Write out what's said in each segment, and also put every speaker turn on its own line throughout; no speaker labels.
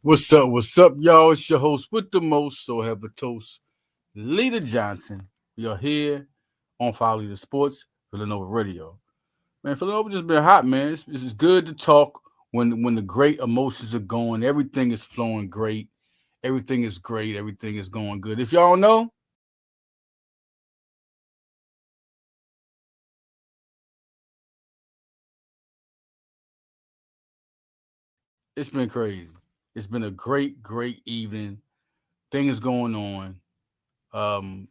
What's up? What's up, y'all? It's your host with the most, so have a toast, Leader Johnson. We are here on Follow the Sports, Villanova Radio. Man, Villanova just been hot, man. It's good to talk when the great emotions are going. Everything is flowing great. Everything is great. Everything is going good. If y'all know, it's been crazy. It's been a great evening. Things going on. Um,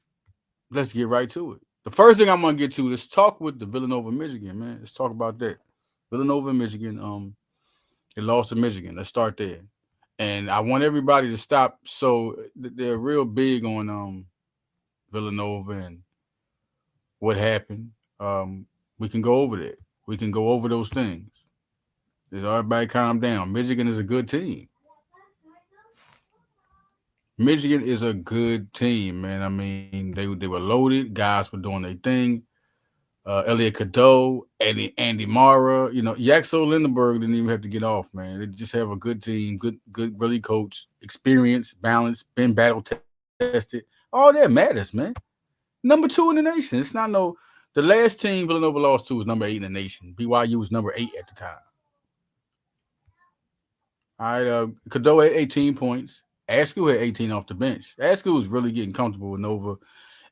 let's get right to it. The first thing I'm gonna get to is talk with the Villanova, Michigan, man. Let's talk about that. Villanova, Michigan. They lost to Michigan. Let's start there. And I want everybody to stop. So they're real big on Villanova and what happened. We can go over that. We can go over those things. Just everybody calm down. Michigan is a good team. Michigan is a good team, man. I mean, they were loaded. Guys were doing their thing. Elliot Cadeau, Andy Mara, Yaxo Lindenberg didn't even have to get off, man. They just have a good team, good, really coach, experience, balance, been battle tested. All that matters, man. Number 2 in the nation. It's not no. The last team Villanova lost to was number 8 in the nation. BYU was number 8 at the time. All right, Cadeau had 18 points. Askew had 18 off the bench. Askew was really getting comfortable with Nova,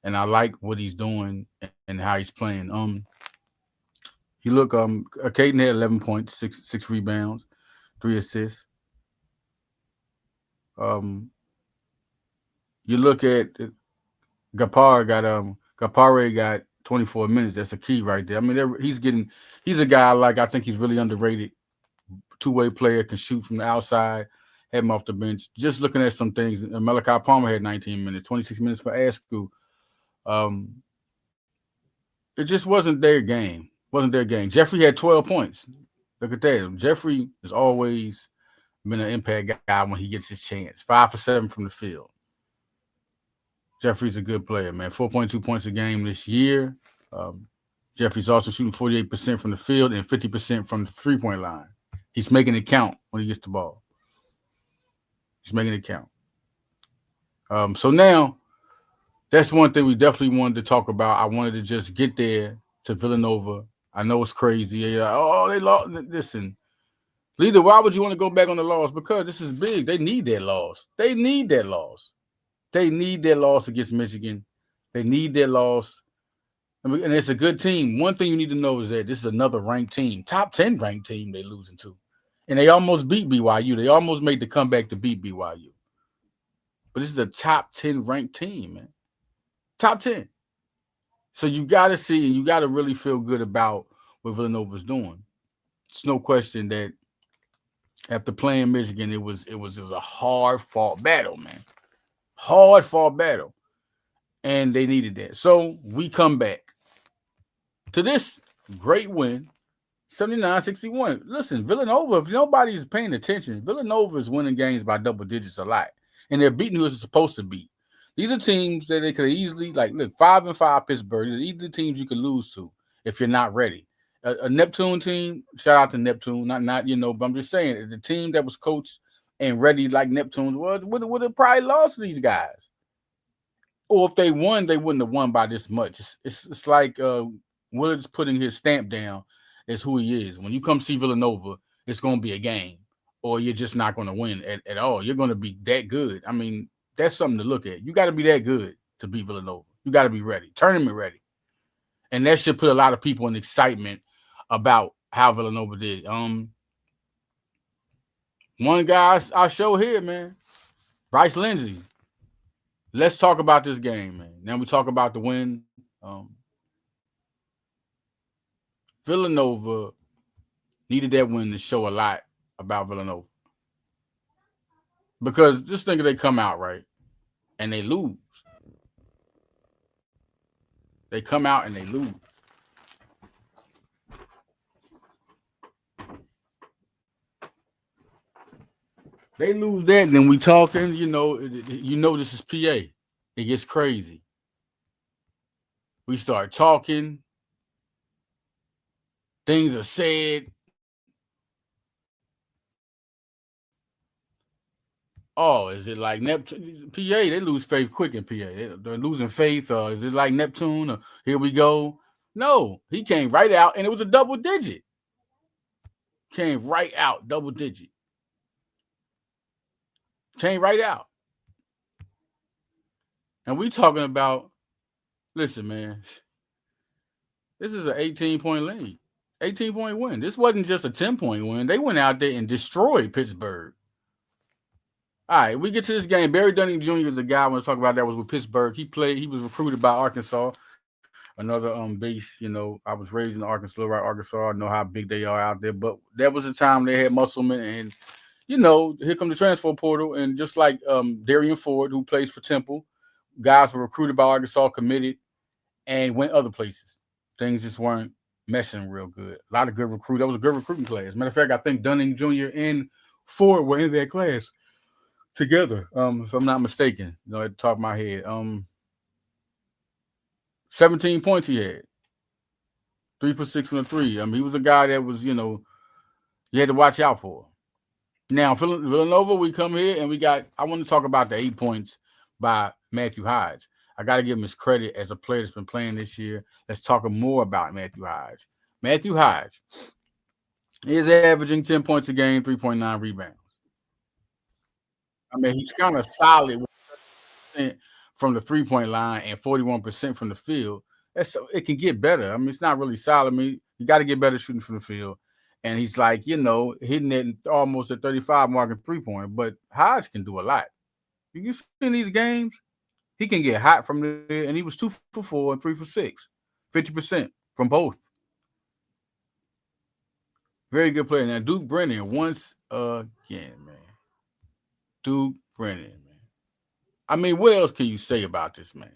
and I like what he's doing and how he's playing. You look, Caden had 11 points, six rebounds, 3 assists. Um, you look at Gapare got 24 minutes. That's a key right there. I mean, he's a guy like I think he's really underrated. Two-way player, can shoot from the outside, had him off the bench. Just looking at some things, Malachi Palmer had 19 minutes, 26 minutes for Askew. Um, it just wasn't their game. Jeffrey had 12 points. Look at that. Jeffrey has always been an impact guy when he gets his chance. 5 for 7 from the field. Jeffrey's a good player, man. 4.2 points a game this year. Jeffrey's also shooting 48% from the field and 50% from the three-point line. He's making it count when he gets the ball. He's making it count. So now, that's one thing we definitely wanted to talk about. I wanted to just get there to Villanova. I know it's crazy. They lost. Listen, Leader, why would you want to go back on the loss? Because this is big. They need that loss. They need that loss against Michigan. They need that loss. And it's a good team. One thing you need to know is that this is another ranked team, top 10 ranked team they're losing to. And they almost beat BYU. They almost made the comeback to beat BYU. But this is a top 10 ranked team, man. Top 10. So you got to see and you got to really feel good about what Villanova's doing. It's no question that after playing Michigan, it was a hard fought battle, man. Hard fought battle. And they needed that. So we come back to this great win, 79-61. Listen, Villanova, if nobody's paying attention, Villanova is winning games by double digits a lot. And they're beating who they're supposed to beat. These are teams that they could easily, 5-5 Pittsburgh. These are the teams you could lose to if you're not ready. A Neptune team, shout out to Neptune, but I'm just saying, the team that was coached and ready like Neptune's would have probably lost to these guys. Or if they won, they wouldn't have won by this much. It's like Willard's putting his stamp down as who he is. When you come see Villanova, it's going to be a game, or you're just not going to win at all. You're going to be that good. I mean, that's something to look at. You got to be that good to beat Villanova. You got to be ready, tournament ready. And that should put a lot of people in excitement about how Villanova did. One guy I show here, man, Bryce Lindsey. Let's talk about this game, man. Now we talk about the win. Villanova needed that win to show a lot about Villanova. Because just think if they come out, right, and they lose. They come out and they lose. They lose that, and then we talking, this is PA. It gets crazy. We start talking. Things are said. Oh, is it like Neptune? PA, they lose faith quick in PA. They're losing faith. Is it like Neptune? Here we go. No, he came right out, and it was a double digit. Came right out, double digit. Came right out. And we talking about, listen, man, this is an 18-point lead. 18-point win. This wasn't just a 10-point win. They went out there and destroyed Pittsburgh. All right, we get to this game. Barry Dunning Jr. is a guy I want to talk about that was with Pittsburgh. He was recruited by Arkansas, another base. I was raised in Arkansas, right? Arkansas. I know how big they are out there. But that was the time they had Musselman, and here come the transfer portal, and just like Darian Ford, who plays for Temple, guys were recruited by Arkansas, committed, and went other places. Things just weren't meshing real good. A lot of good recruits. That was a good recruiting class. Matter of fact, I think Dunning Jr. and Ford were in that class together, if I'm not mistaken. At the top of my head. 17 points he had. 3 for 6 from the three. He was a guy that was, you had to watch out for. Now, Villanova, we come here and I want to talk about the 8 points by Matthew Hodge. I got to give him his credit as a player that's been playing this year. Let's talk more about Matthew Hodge. Matthew Hodge is averaging 10 points a game, 3.9 rebounds. He's kind of solid from the 3-point line and 41% from the field. It can get better. It's not really solid. You got to get better shooting from the field. And he's like, hitting it almost at 35 mark at 3-point. But Hodge can do a lot. You see in these games, he can get hot from there. And he was 2 for 4 and 3 for 6. 50% from both. Very good player. Now, Duke Brennan, once again, man. Duke Brennan, man. What else can you say about this man?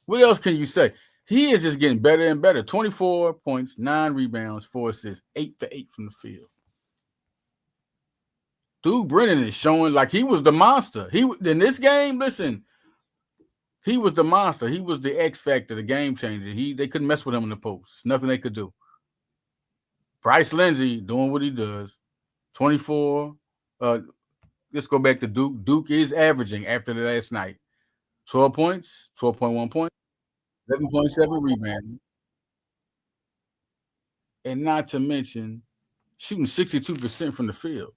What else can you say? He is just getting better and better. 24 points, 9 rebounds, 4 assists, 8 for 8 from the field. Duke Brennan is showing like he was the monster. In this game, listen, he was the monster. He was the X factor, the game changer. They couldn't mess with him in the post. There's nothing they could do. Bryce Lindsey doing what he does. 24. Let's go back to Duke. Duke is averaging after the last night 12 points, 12.1 points, 11.7 rebounding. And not to mention shooting 62% from the field.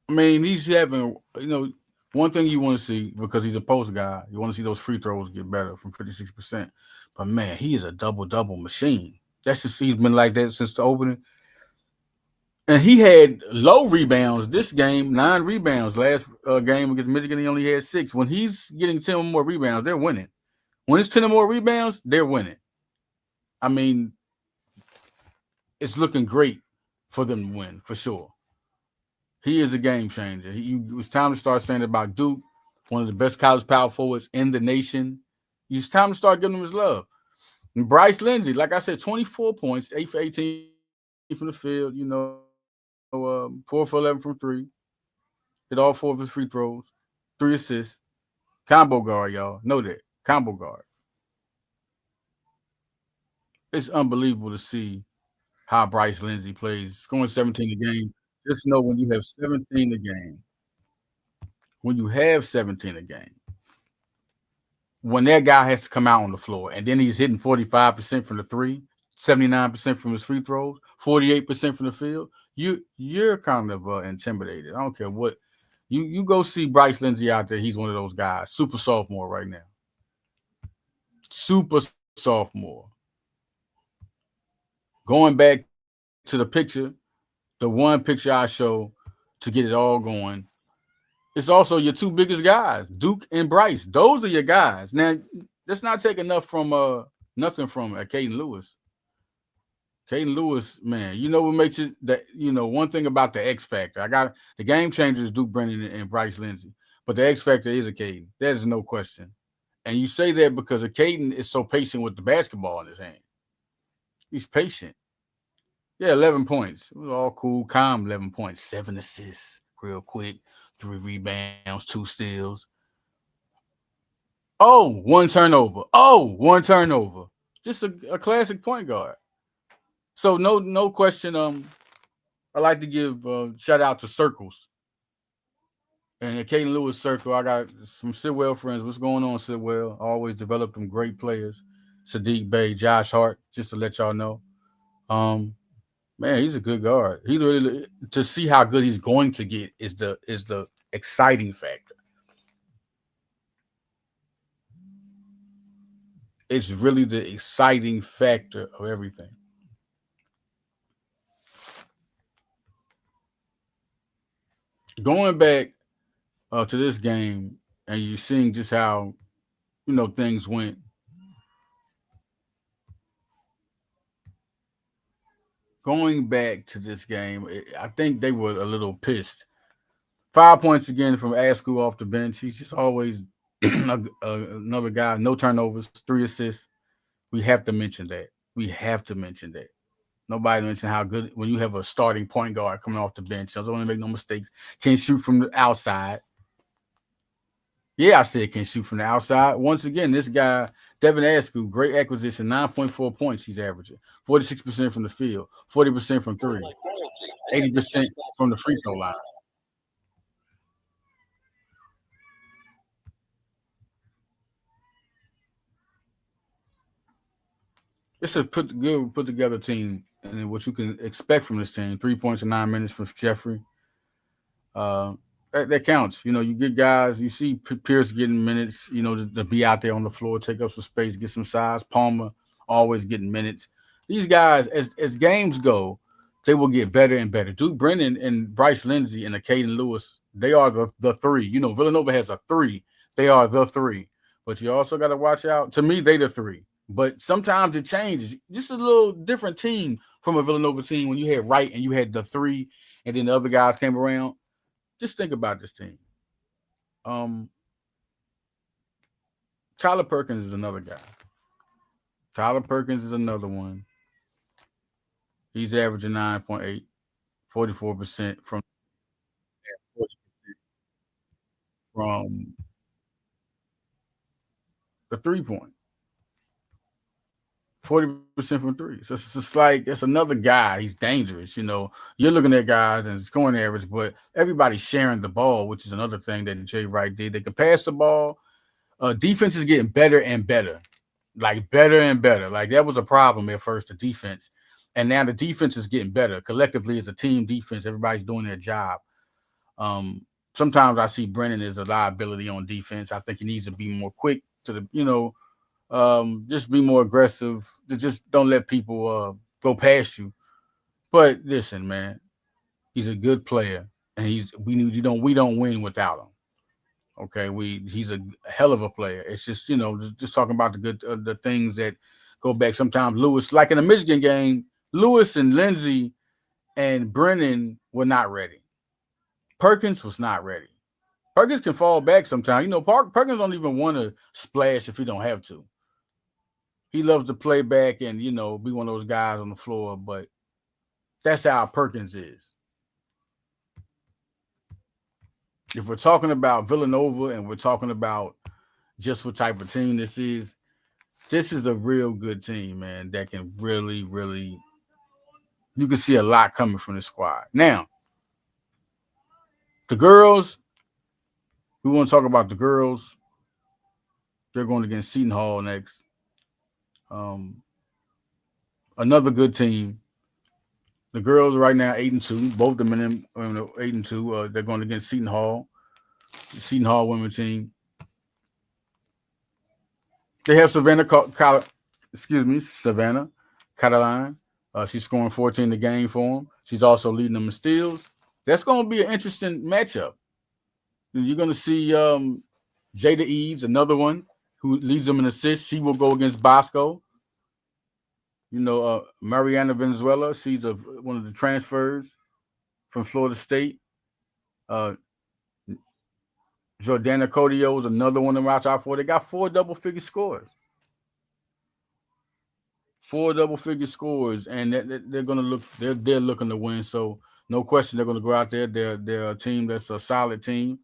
He's having, one thing you want to see, because he's a post guy, you want to see those free throws get better from 56%. But, man, he is a double-double machine. He's been like that since the opening. And he had low rebounds this game, 9 rebounds. Last game against Michigan, he only had 6. When he's getting 10 or more rebounds, they're winning. When it's 10 or more rebounds, they're winning. It's looking great for them to win, for sure. He is a game changer. It was time to start saying about Duke, one of the best college power forwards in the nation. It's time to start giving him his love. And Bryce Lindsey, like I said, 24 points, 8 for 18 from the field, 4 for 11 from 3. Hit all 4 of his free throws, 3 assists. Combo guard, y'all. Know that. Combo guard. It's unbelievable to see how Bryce Lindsey plays. Scoring 17 a game. Just know when you have 17 a game, when that guy has to come out on the floor, and then he's hitting 45% from the 3, 79% from his free throws, 48% from the field, you're kind of intimidated. I don't care what. You go see Bryce Lindsey out there. He's one of those guys. Super sophomore right now. Super sophomore. Going back to the picture, the one picture I show to get it all going, it's also your 2 biggest guys, Duke and Bryce. Those are your guys. Now, let's not take nothing from Caden Lewis. Caden Lewis, man, what makes it that, one thing about the X factor. I got the game changers, Duke Brennan and Bryce Lindsey, but the X factor is a Caden. That is no question. And you say that because a Caden is so patient with the basketball in his hand. He's patient. Yeah, 11 points. It was all cool, calm 11 points. 7 assists real quick. 3 rebounds, 2 steals. 1 turnover. Just a classic point guard. So no question. I like to give shout out to Circles and the Caden Lewis Circle. I got some Sidwell friends. What's going on, Sidwell? I always develop them great players. Sadiq Bey, Josh Hart, just to let y'all know. Um, Man, he's a good guard. He's really to see how good he's going to get is the exciting factor. It's really the exciting factor of everything. Going back to this game, and you're seeing just how things went. Going back to this game, I think they were a little pissed. 5 points again from Askew off the bench. He's just always another guy. No turnovers, 3 assists. We have to mention that. We have to mention that. Nobody mentioned how good when you have a starting point guard coming off the bench. Doesn't want to make no mistakes. Can't shoot from the outside. Yeah, I said can't shoot from the outside. Once again, this guy, Devin Askew, great acquisition, 9.4 points he's averaging. 46% from the field, 40% from three, 80% from the free throw line. It's a put together team, and what you can expect from this team. 3 points in 9 minutes from Jeffrey. Uh, that counts. You get guys. You see Pierce getting minutes. To be out there on the floor, take up some space, get some size. Palmer always getting minutes. These guys, as games go, they will get better and better. Duke Brennan and Bryce Lindsey and Caden Lewis, they are the three. Villanova has a three. They are the three. But you also got to watch out. To me, they the three. But sometimes it changes. Just a little different team from a Villanova team when you had Wright and you had the three, and then the other guys came around. Just think about this team. Um, Tyler Perkins is another guy. Tyler Perkins is another one. He's averaging 9.8, 44% from the 3 point, 40% from three. So it's just like it's another guy. He's dangerous. You're looking at guys and scoring average, but everybody's sharing the ball, which is another thing that Jay Wright did. They can pass the ball. Defense is getting better and better. Like better and better. Like that was a problem at first, the defense. And now the defense is getting better. Collectively as a team defense, everybody's doing their job. Sometimes I see Brennan as a liability on defense. I think he needs to be more quick to just be more aggressive. Just don't let people go past you. But listen, man, he's a good player, and we don't win without him. Okay, he's a hell of a player. It's just just talking about the good the things that go back. Sometimes Lewis, like in the Michigan game, Lewis and Lindsey and Brennan were not ready. Perkins was not ready. Perkins can fall back sometimes. Perkins don't even want to splash if he don't have to. He loves to play back and be one of those guys on the floor. But that's how Perkins is. If we're talking about Villanova and we're talking about just what type of team this is a real good team, man, that can really, really, you can see a lot coming from this squad. Now, the girls, we want to talk about the girls. They're going against Seton Hall next. Another good team. The girls are right now 8-2. Both of them 8-2. They're going against Seton Hall. The Seton Hall women's team. They have Savannah Cataline. She's scoring 14 a game for them. She's also leading them in steals. That's going to be an interesting matchup. You're going to see Jada Eads, another one who leads them in assists. She will go against Bosco. Mariana Venezuela. She's one of the transfers from Florida State. Jordana Codio is another one to watch out for. They got 4 double-figure scores. 4 double-figure scores, and they're going to look. They're looking to win. So no question, they're going to go out there. They're a team that's a solid team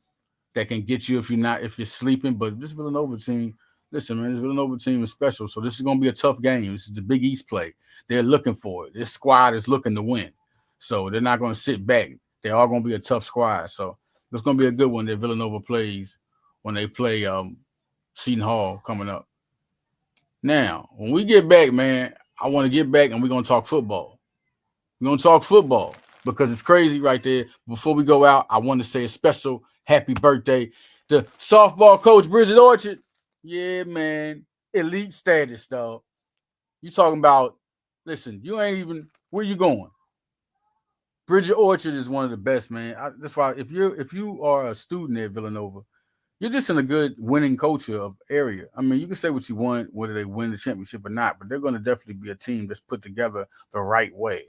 that can get you if you're sleeping. But this Villanova team, listen, man, this Villanova team is special. So this is going to be a tough game. This is the Big East play. They're looking for it. This squad is looking to win. So they're not going to sit back. They are going to be a tough squad. So it's going to be a good one that Villanova plays when they play Seton Hall coming up. Now, when we get back, man, I want to get back and we're going to talk football. We're going to talk football because it's crazy right there. Before we go out, I want to say a special happy birthday to softball coach Bridget Orchard. Yeah, man. Elite status, dog. You talking about, listen, you ain't even, where you going? Bridget Orchard is one of the best, man. That's why if you are a student at Villanova, you're just in a good winning culture of area. I mean, you can say what you want, whether they win the championship or not, but they're going to definitely be a team that's put together the right way.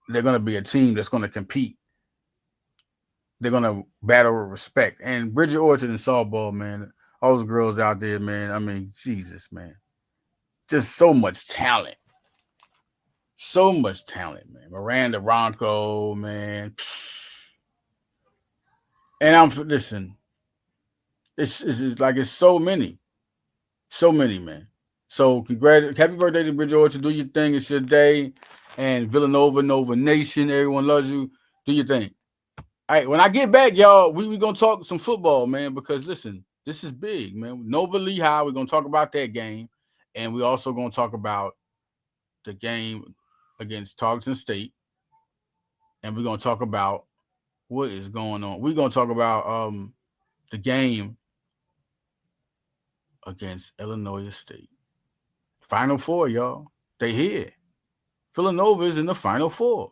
They're going to be a team that's going to compete. They're going to battle with respect. And Bridget Orchard and softball, man, all those girls out there, man, I mean, Jesus, man. Just so much talent. So much talent, man. Miranda Ronco, man. And listen, it's like it's so many, man. So happy birthday to Bridget Orchard. Do your thing. It's your day. And Villanova, Nova Nation, everyone loves you. Do your thing. All right, when I get back, y'all, we going to talk some football, man, because, listen, this is big, man. Nova Lehigh, we're going to talk about that game. And we also going to talk about the game against Tarleton State. And we're going to talk about what is going on. We're going to talk about the game against Illinoi State. Final Four, y'all. They here. Villanova is in the Final Four.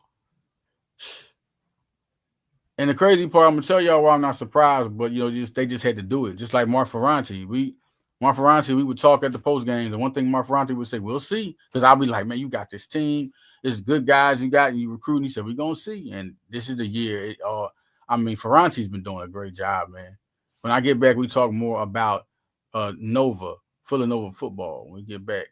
And the crazy part, I'm gonna tell y'all why I'm not surprised, but they just had to do it. Just like Mark Ferranti. We would talk at the post games, and one thing Mark Ferranti would say, "We'll see," because I'll be like, "Man, you got this team. It's good guys you got, and you recruiting." He said, "We're gonna see," and this is the year. Ferranti's been doing a great job, man. When I get back, we talk more about Villanova football. When we get back.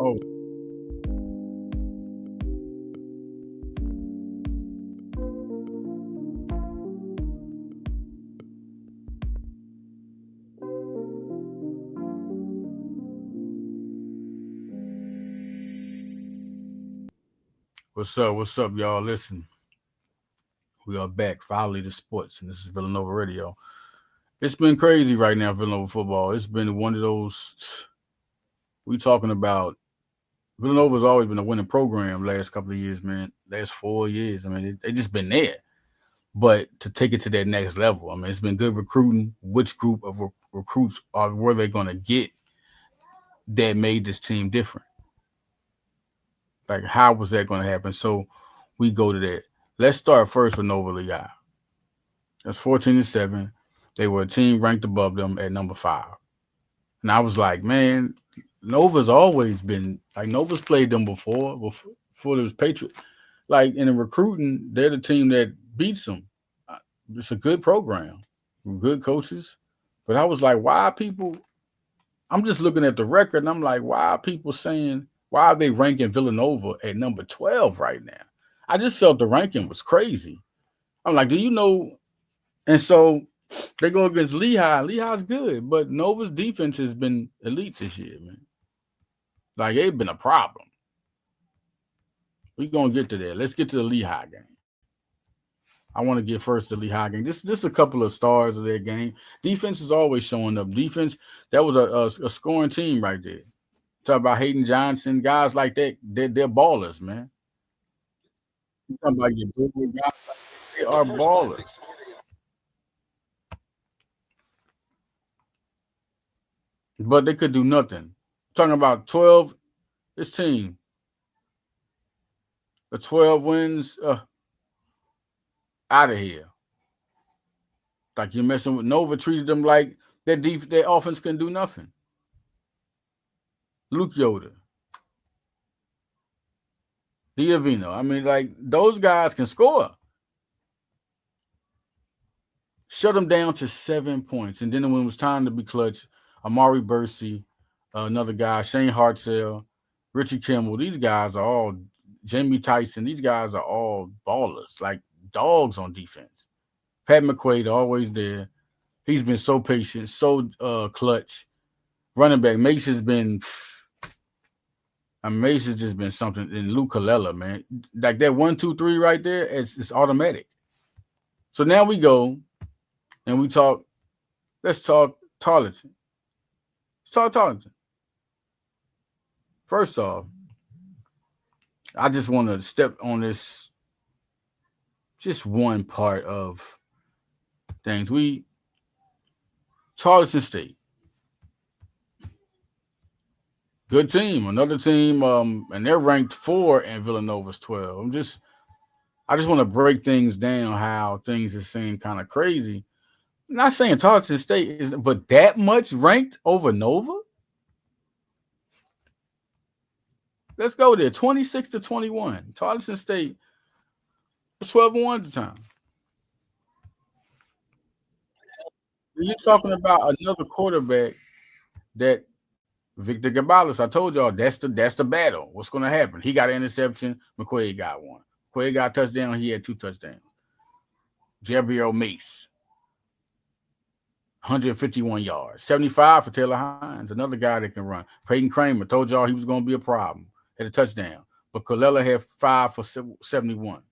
Oh, what's up? What's up, y'all? Listen, we are back. Finally, the sports, and this is Villanova Radio. It's been crazy right now, Villanova football. It's been one of those. We talking about Villanova's always been a winning program last couple of years, man. Last 4 years. I mean, they just been there. But to take it to that next level, I mean, it's been good recruiting. Which group of recruits were they going to get that made this team different? Like, how was that going to happen? So we go to that. Let's start first with Nova Lehigh. That's 14-7. They were a team ranked above them at number 5. And I was like, man, Nova's always been like Nova's played them before there was Patriot. Like in the recruiting, they're the team that beats them. It's a good program, good coaches. But I was like, why are people? I'm just looking at the record, and I'm like, why are people saying why are they ranking Villanova at number 12 right now? I just felt the ranking was crazy. I'm like, do you know? And so they go against Lehigh. Lehigh's good, but Nova's defense has been elite this year, man. Like, it's been a problem. We're going to get to that. Let's get to the Lehigh game. I want to get first the Lehigh game. Just a couple of stars of that game. Defense is always showing up. Defense, that was a scoring team right there. Talk about Hayden Johnson, guys like that. They're ballers, man. You talking about your big guys, they are ballers. But they could do nothing. Talking about 12, this team. The 12 wins, out of here. Like you're messing with Nova, treated them like their offense couldn't do nothing. Luke Yoder, Diavino. I mean, like those guys can score. Shut them down to 7 points. And then when it was time to be clutch, Amari Bursey, another guy, Shane Hartzell, Richie Kimmel, these guys are all Jamie Tyson, these guys are all ballers, like dogs on defense. Pat McQuaid always there. He's been so patient, so clutch. Running back Mace has been. Mace has just been something. And Luke Colella, man, like that 1, 2, 3 right there, it's automatic. So now we go, and we talk. Let's talk Tarleton. Let's talk Tarleton. First off, I just want to step on this. Just one part of things. Tarleton State. Good team. Another team, and they're ranked 4 and Villanova's 12. I just want to break things down how things are seem kind of crazy. I'm not saying Tarleton State is, but that much ranked over Nova? Let's go there. 26-21. Tarleton State was 12-1 at the time. You're talking about another quarterback that Victor Gabalis. I told y'all that's the battle. What's going to happen? He got an interception. McQuaid got one. McQuaid got a touchdown. He had 2 touchdowns. Gabriel Mace, 151 yards. 75 for Taylor Hines, another guy that can run. Peyton Kramer, told y'all he was going to be a problem. Had a touchdown. But Colella had 5 for 71.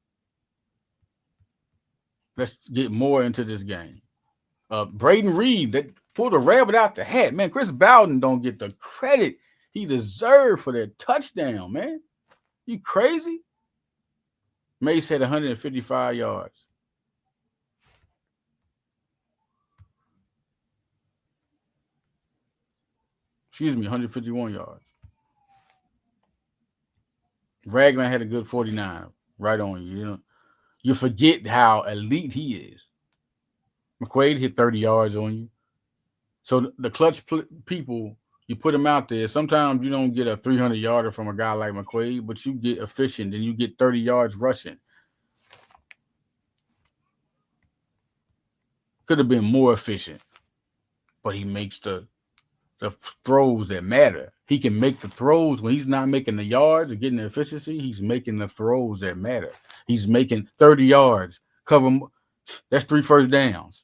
Let's get more into this game. Braden Reed, that pulled a rabbit out the hat. Man, Chris Bowden don't get the credit he deserved for that touchdown, man. You crazy? Mace had 155 yards. Excuse me, 151 yards. Ragland had a good 49, right on you. You know, you forget how elite he is. McQuaid hit 30 yards on you. So the clutch people, you put them out there. Sometimes you don't get a 300-yarder from a guy like McQuaid, but you get efficient and you get 30 yards rushing. Could have been more efficient, but he makes the throws that matter. He can make the throws when he's not making the yards or getting the efficiency. He's making the throws that matter. He's making 30 yards. Cover. That's 3 first downs.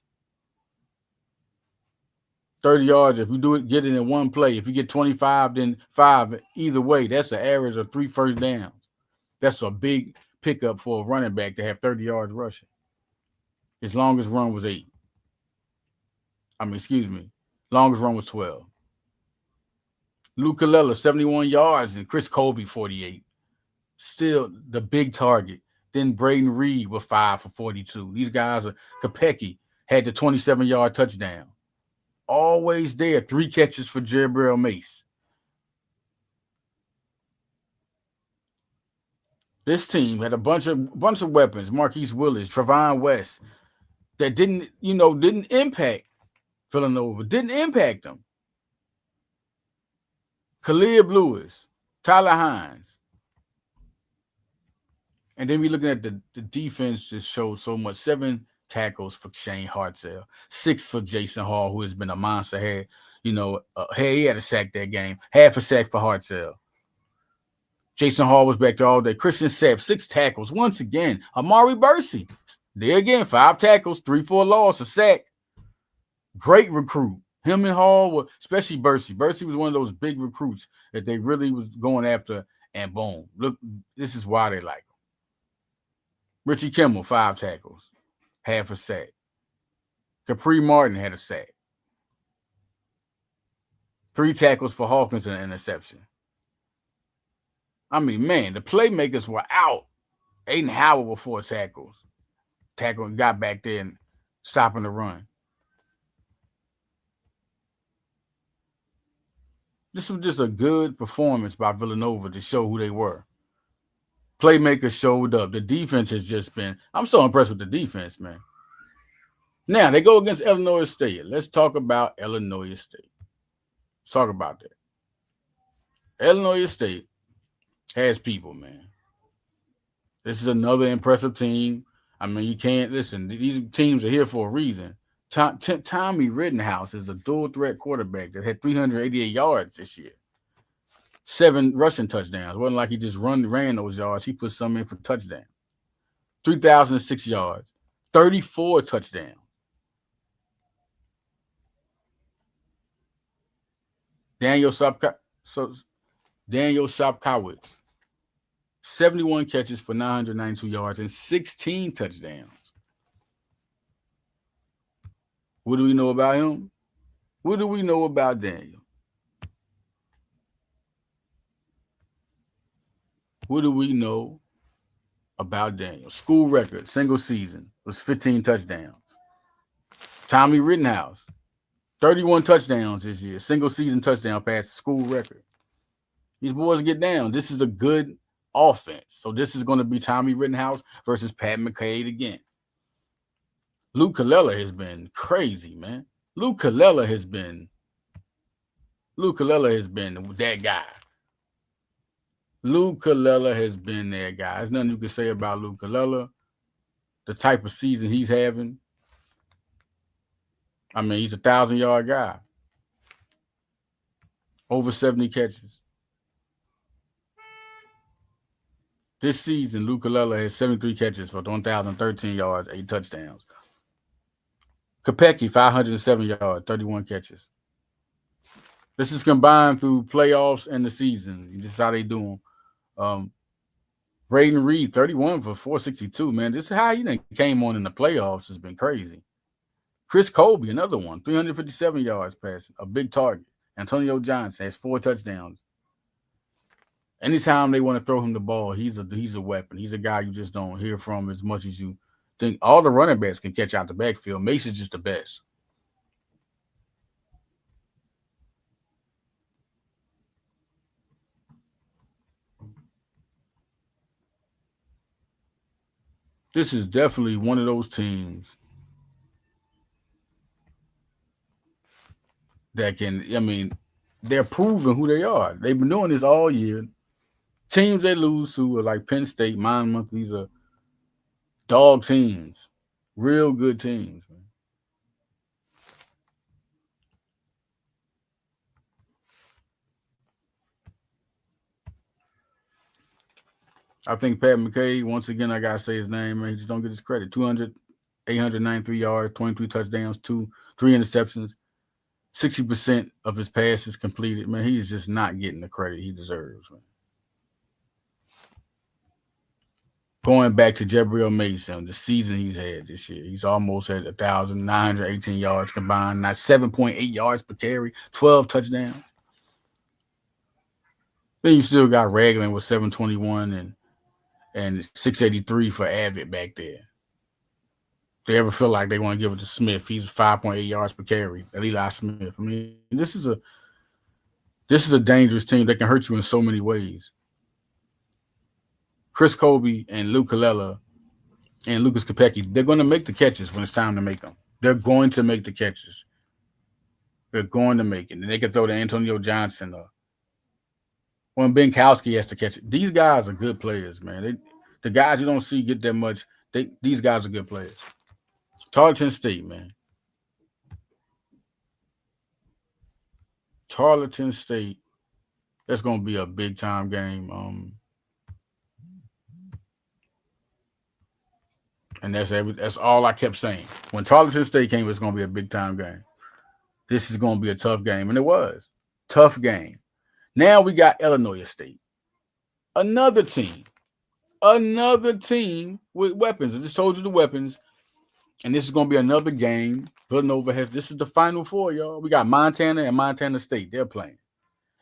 30 yards. If you do it, get it in one play. If you get 25, then 5. Either way, that's an average of 3 first downs. That's a big pickup for a running back to have 30 yards rushing. His longest run was 8. Longest run was 12. Luke Colella, 71 yards, and Chris Colby, 48. Still the big target. Then Braden Reed with 5 for 42. These guys are Kopecky had the 27-yard touchdown. Always there. 3 catches for Gabriel Mace. This team had a bunch of weapons. Marquise Willis, Trevon West, that didn't impact Villanova. Didn't impact them. Khalid Lewis, Tyler Hines. And then we're looking at the defense just shows so much. 7 tackles for Shane Hartzell, 6 for Jason Hall, who has been a monster. He had a sack that game. Half a sack for Hartzell. Jason Hall was back there all day. Christian Sapp, 6 tackles. Once again, Amari Bursey. There again, 5 tackles, 3 for a loss, a sack. Great recruit. Him and Hall were, especially Bursey. Bursey was one of those big recruits that they really was going after, and boom. Look, this is why they like him. Richie Kimmel, 5 tackles, half a sack. Capri Martin had a sack. 3 tackles for Hawkins and an interception. I mean, man, the playmakers were out. Aiden Howard with 4 tackles. Tackle got back there and stopping the run. This was just a good performance by Villanova to show who they were. Playmakers showed up. The defense has just been. I'm so impressed with the defense, man. Now they go against Illinois State. Let's talk about Illinois State. Let's talk about that. Illinois State has people, man. This is another impressive team. I mean, you can't listen. These teams are here for a reason. Tommy Rittenhouse is a dual threat quarterback that had 388 yards this year. 7 rushing touchdowns. It wasn't like he just ran those yards. He put some in for touchdown. 3,006 yards. 34 touchdowns. Daniel Shopkowitz. 71 catches for 992 yards and 16 touchdowns. What do we know about him? What do we know about Daniel? What do we know about Daniel? School record, single season, was 15 touchdowns. Tommy Rittenhouse, 31 touchdowns this year. Single season touchdown pass, school record. These boys get down. This is a good offense. So this is going to be Tommy Rittenhouse versus Pat McCade again. Luke Kalella has been crazy, man. Luke Kalella has been that guy. Luke Kalella has been that guy. There's nothing you can say about Luke Kalella. The type of season he's having. I mean, he's a 1,000-yard guy. Over 70 catches. This season, Luke Kalella has 73 catches for 1,013 yards, 8 touchdowns. Kopecky, 507 yards, 31 catches. This is combined through playoffs and the season. This is how they do them. Braden Reed, 31 for 462, man. This is how he came on in the playoffs. Has been crazy. Chris Colby, another one, 357 yards passing, a big target. Antonio Johnson has 4 touchdowns. Anytime they want to throw him the ball, he's a weapon. He's a guy you just don't hear from as much as you think. All the running backs can catch out the backfield. Mace is just the best. This is definitely one of those teams that they're proving who they are. They've been doing this all year. Teams they lose to are like Penn State, Monmouth. These are dog teams, real good teams, man. I think Pat McCade, once again, I gotta say his name, man. He just don't get his credit. 893 yards, 23 touchdowns, 3 interceptions, 60% of his passes completed. Man, he's just not getting the credit he deserves, man. Going back to Jabril Mason, the season he's had this year, he's almost at 1,918 yards combined, not 7.8 yards per carry, 12 touchdowns. Then you still got Ragland with 721 and 683 for Avid back there. If they ever feel like they want to give it to Smith, he's 5.8 yards per carry. Eli Smith. I mean, this is a dangerous team that can hurt you in so many ways. Chris Colby and Luke Kalella and Lucas Kopecky, they're going to make the catches when it's time to make them. They're going to make the catches. They're going to make it. And they can throw to Antonio Johnson or when Benkowski has to catch it. These guys are good players, man. The guys you don't see get that much. These guys are good players. Tarleton State, man. Tarleton State. That's going to be a big-time game. And that's all I kept saying. When Tarleton State came, it's going to be a big-time game. This is going to be a tough game. And it was. Tough game. Now we got Illinois State. Another team with weapons. I just told you the weapons. And this is going to be another game. Villanova this is the Final Four, y'all. We got Montana and Montana State. They're playing.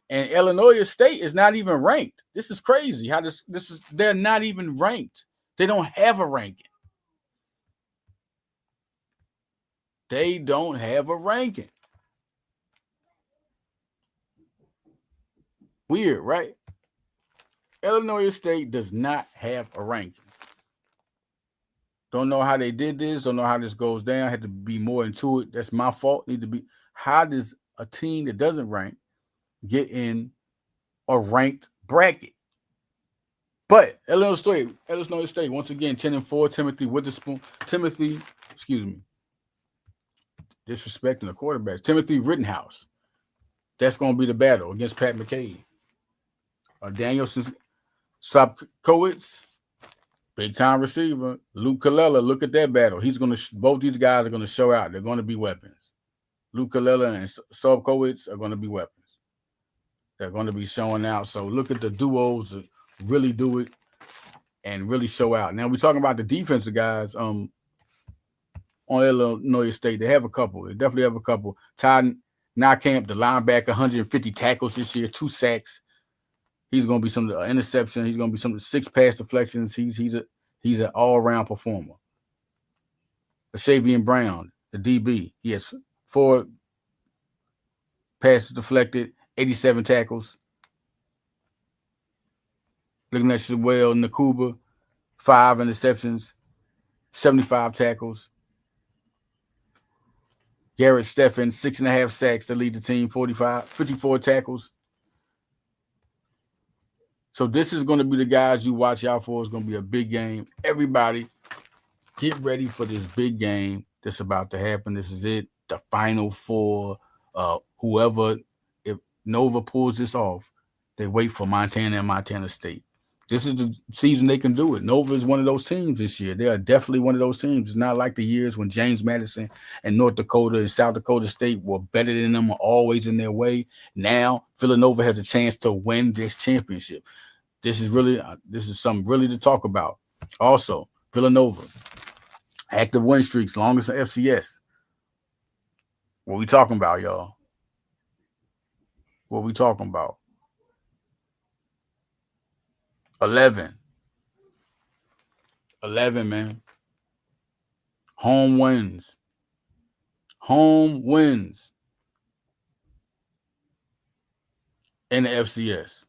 And Illinois State is not even ranked. This is crazy. How they're not even ranked. They don't have a ranking. They don't have a ranking. Weird, right? Illinois State does not have a ranking. Don't know how they did this. Don't know how this goes down. Had to be more into it. That's my fault. Need to be. How does a team that doesn't rank get in a ranked bracket? But Illinois State, once again, 10-4. Disrespecting the quarterback. Timothy Rittenhouse. That's going to be the battle against Pat McCabe. Daniel Sopkowitz, big time receiver. Luke Colella, look at that battle. Both these guys are going to show out. They're going to be weapons. Luke Colella and Sopkowitz are going to be weapons. They're going to be showing out. So look at the duos that really do it and really show out. Now we're talking about the defensive guys on Illinois State. They have a couple. They definitely have a couple. Ty Notkamp, the linebacker, 150 tackles this year, 2 sacks. He's going to be some interception. He's going to be some 6 pass deflections. He's an all-around performer. Shavian Brown, the DB, he has 4 passes deflected, 87 tackles. Looking at Shuel Nakuba, 5 interceptions, 75 tackles. Garrett Steffen, 6.5 sacks to lead the team, 54 tackles. So this is going to be the guys you watch out for. It's going to be a big game. Everybody, get ready for this big game that's about to happen. This is it, the Final Four. Whoever, if Nova pulls this off, they wait for Montana and Montana State. This is the season they can do it. Nova is one of those teams this year. They are definitely one of those teams. It's not like the years when James Madison and North Dakota and South Dakota State were better than them, always in their way. Now, Villanova has a chance to win this championship. This is something really to talk about. Also, Villanova, active win streaks, longest in FCS. What we talking about, y'all? What we talking about? 11, man. Home wins in the FCS.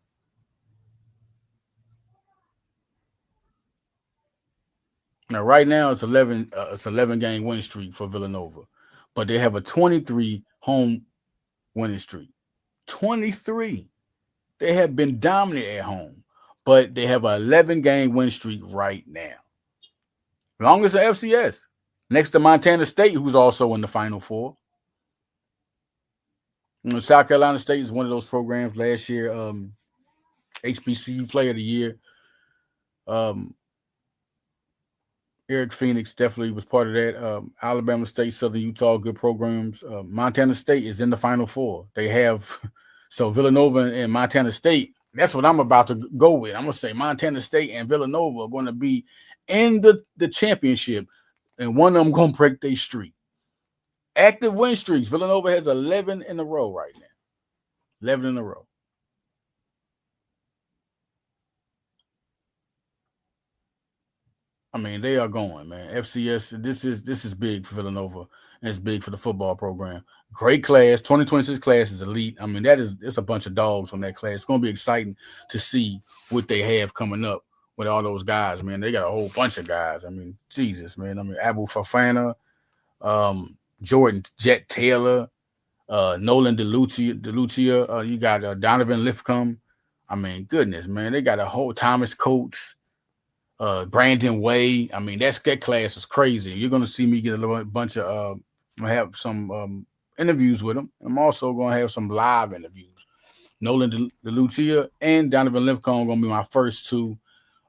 Now, right now, it's 11 game win streak for Villanova, but they have a 23 home winning streak. 23. They have been dominant at home. But they have an 11-game win streak right now. Longest in FCS. Next to Montana State, who's also in the Final Four. South Carolina State is one of those programs last year. HBCU Player of the Year. Eric Phoenix definitely was part of that. Alabama State, Southern Utah, good programs. Montana State is in the Final Four. They have, so Villanova and Montana State, that's what I'm about to go with. I'm going to say Montana State and Villanova are going to be in the championship, and one of them going to break their streak. Active win streaks. Villanova has 11 in a row right now. 11 in a row. I mean, they are going, man. FCS, this is big for Villanova, and it's big for the football program. Great class. 2026 class is elite. I mean, it's a bunch of dogs on that class. It's going to be exciting to see what they have coming up with all those guys, man. They got a whole bunch of guys. I mean, Jesus, man. I mean, Abu Fafana, Jordan Jet Taylor, Nolan DeLucia. You got Donovan Lifcombe. I mean, goodness, man. They got a whole Thomas Coates. Brandon Way. I mean, that class is crazy. You're going to see me get a bunch of I have some interviews with them. I'm also going to have some live interviews. Nolan DeLucia and Donovan Lifcombe are going to be my first 2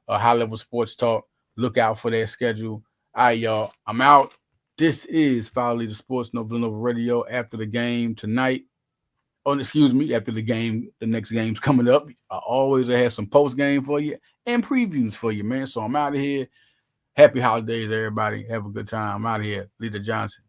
high-level sports talk. Look out for their schedule. All right, y'all. I'm out. This is Follow Leader Sports, Villanova Radio. After the game tonight. After the game, the next game's coming up. I always have some post-game for you and previews for you, man. So I'm out of here. Happy holidays, everybody. Have a good time. I'm out of here. Leader Johnson.